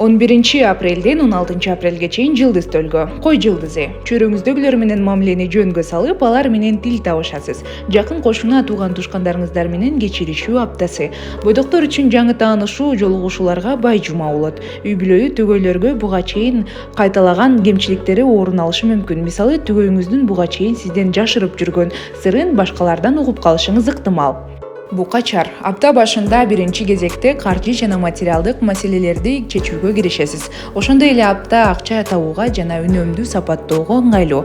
11-апрелден 16-апрелге чейин жылдыз төлгө. Кой жылдызы. Чөрөңүздөгүлөр менен мамилени жөнгө салып, алар менен тил табышасыз. Жакын кошуна тууган тушкандарыңыздар менен кечиришүү аптасы. Бойдоктор үчүн жаңы таанышуу, жолугушууларга бай жума болот. Үй бүлөлүү түгөйлөргө буга чейин кайталаган кемчиликтери орун алышы мүмкүн. Мисалы, түгөйүңүздүн буга чейин сизден жашырып жүргөн сырын башкалардан угуп калышыңыз ыктымал. Бу качар. Апта башында биринчи кезекте каржы жана материалдык маселелерди чечүүгө киришесиз. Ошондой эле апта акча табууга жана үнөмдү сапаттоого ыңгайлуу.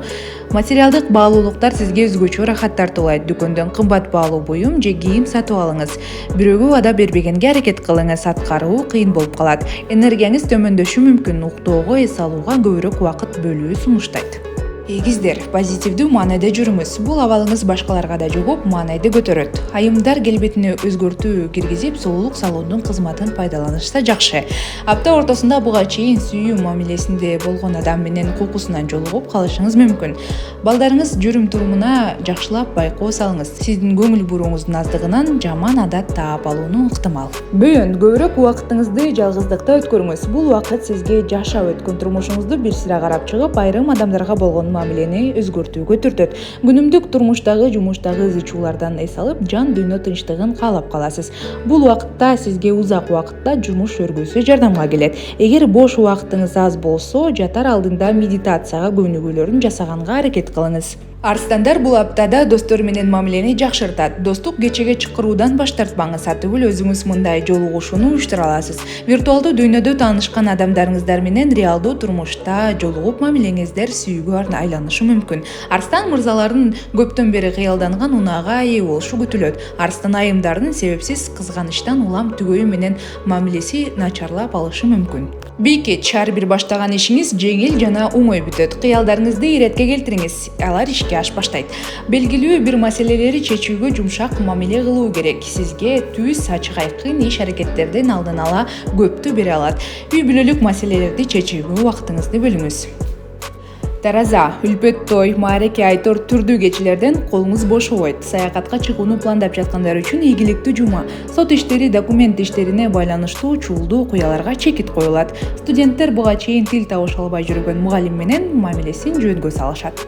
Материалдык баалуулуктар сизге өзгөчө рахат тартуулайт. Дүкөндөн кымбат баалуу буюм же кийим сатып алыңыз. Бирөөгө вада бербегенге аракет кылыңыз, аткаруу кыйын болуп калат. Энергияңыз төмөндөшү мүмкүн, уктоого, эс алууга көбүрөөк убакыт бөлүүгө сунуштайт. Эгиздер, позитивдүү маанайда жүрүңүз. Бул абалыңыз башкаларга да жугуп, маанайды көтөрөт. Айымдар келбетине өзгөртүү киргизип, сулуулук салондун кызматын пайдаланышса жакшы. Апта ортосунда буга чейин сүйүү мамилесинде болгон адам менен кукусунан жолугуп калышыңыз мүмкүн. Балдарыңыз жүрүм-турумуна жакшылап байкоо салыңыз. Сиздин көңүл бурууңуздун аздыгынан жаман адат таап алууну ыктымал. Бөөн, көбүрөөк убактыңызды жалгыздыкта өткөрүңүз. Бул убакыт сизге жашап өткөн турмушуңузду бир сыра карап чыгып, айрым адамдарга болгон мамилени өзгөртүүгө түртөт. Күнүмдүк турмуштагы, жумуштагы ызы-чуулардан эс алып, жан дүйнө тынчтыгын каалап каласыз. Бул убакытта сизге узак убакытта жумуш өргүсү жардамга келет. Эгер бош убактыңыз аз болсо, жатар алдында медитацияга көнүгүүлөрүн жасаганга аракет кылыңыз. Арстандар бул аптада достор менен мамилени жакшыртат. Достук кечеге чакыруудан баш тартпаңыз. Атыбыл өзүңүз мындай жолугушууну уюштура аласыз. Виртуалдуу дүйнөдө таанышкан адамдарыңыздар менен реалдуу турмушта жолугуп мамилеңиздер сүйүүгө айланышы мүмкүн. Арстан мырзалардын көптөн бери кыялданган унаага ээ болушу күтүлөт. Арстан айымдардын себепсиз кызганычтан улам түгөйү менен мамилеси начарлап алышы мүмкүн. Бийкеч, ар бир баштаган ишиңиз жеңил жана оңой бүтөт. Кыялдарыңызды иретке келтириңиз, алар ишке ашпаштайт. Белгилүү бир маселелерди чечүүгө жумшак мамиле кылуу керек. Сизге түз, ачык айкын иш аракеттердин алдын ала көптү бере алат. Үй бүлөлүк маселелерди чечүүгө убактыңызды бөлүңүз. Тараза, үлпөт той, маареке айтор түрдүү кечелерден колуңуз бошобойт. Саякатка чыгууну пландап жаткандар үчүн ийгиликтүү жума. Сот иштери, документ иштерине байланыштуу чуулдуу окуяларга чекит коюлат. Студенттер буга чейин тил табыша албай жүргөн мугалим менен мамилесин жөнгө салышат.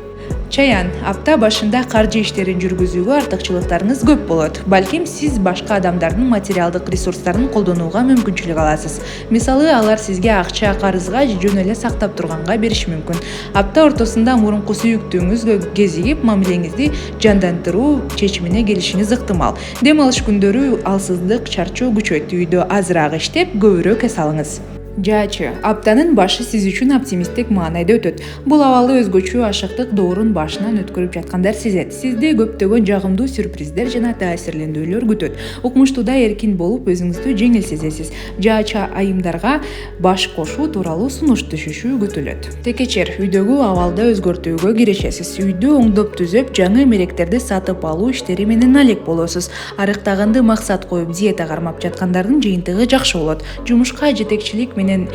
Чаян, апта башында каржы иштерин жүргүзүүгө артыкчылыктарыңыз көп болот. Балким сиз башка адамдардын материалдык ресурстарын колдонууга мүмкүнчүлүк аласыз. Мисалы, алар сизге акча, карызга же жөн эле сактап турганга бериши мүмкүн. Апта ортосунда мурунку сүйүктүүңүзгө кезигип, мамилеңизди жандандыруу чечимине келишиңиз ыктымал. Дем алыш күндөрү алсыздык, чарчоо күчөйт. Үйдө азыраак иштеп, көбүрөөк эс алыңыз. Жаачы, аптанын башы сиз үчүн оптимисттик маанайда өтөт. Бул абалды өзгөчө ашыктык доорун башынан өткөрүп жаткандар сезет. Сизди көптөгөн жагымдуу сюрприздер жана таасирлендүүлөр күтөт. Укмуштууда эркин болуп, өзүңүздү жеңил сезесиз. Жаача айымдарга баш кошуу тууралуу сунуш түшүшү күтүлөт. Текечер, үйдөгү абалды өзгөртүүгө киришесиз. Үйдү оңдоп түзөп, жаңы эмеректерди сатып алуу иштери менен алек болосуз. Арыктаганды максат коюп диета кармап жаткандардын жыйынтыгы жакшы болот. Жумушка жетекчилик менен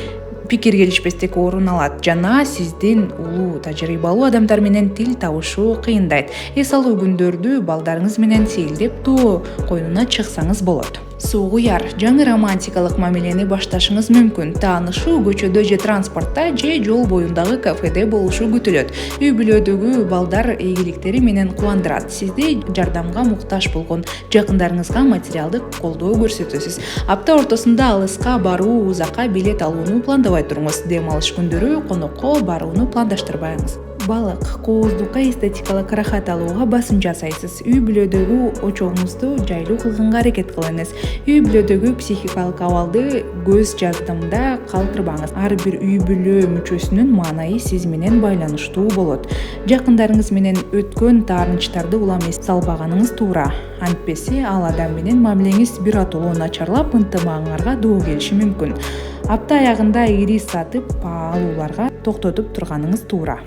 пикир келишпестик орун алат жана сиздин улуу тажрыйбалуу адамдар менен тил табышуу кыйындайт. Эс алуу күндөрдү балдарыңыз менен сейилдеп тоо коюнуна чыксаңыз болот. Суугуяр, жаңы романтикалык мамилени башташыңыз мүмкүн. Таанышуу көчөдө же транспортто же жол боюндагы кафеде болушу күтүлөт. Үй бүлөдөгү балдар ийгиликтери менен кубандырат. Сизди жардамга муктаж болгон жакындарыңызга материалдык колдоо көрсөтөсүз. Апта ортосунда алыска баруу, узакка билет алууну пландабай туруңуз. Дем алыш күндөрү конокко барууну пландаштырбаңыз. Балык, кооздукка эстетикалык рахат алууга басым жасайсыз. Үй бүлөдөгү очогуңузду жайлуу кылганга аракет кылыңыз. Үй бүлөдөгү психикалык абалды көз жардамында калтырбаңыз. Ар бир үй бүлө мүчөсүнүн маанайы сиз менен байланыштуу болот. Жакындарыңыз менен өткөн таарынычтарды улам эске салбаганыңыз туура. Антпесе ал адам менен мамилеңиз биротоло начарлап, ынтымагыңарга доо келиши мүмкүн. Апта аягында ири сатып алууларга токтотуп турганыңыз туура.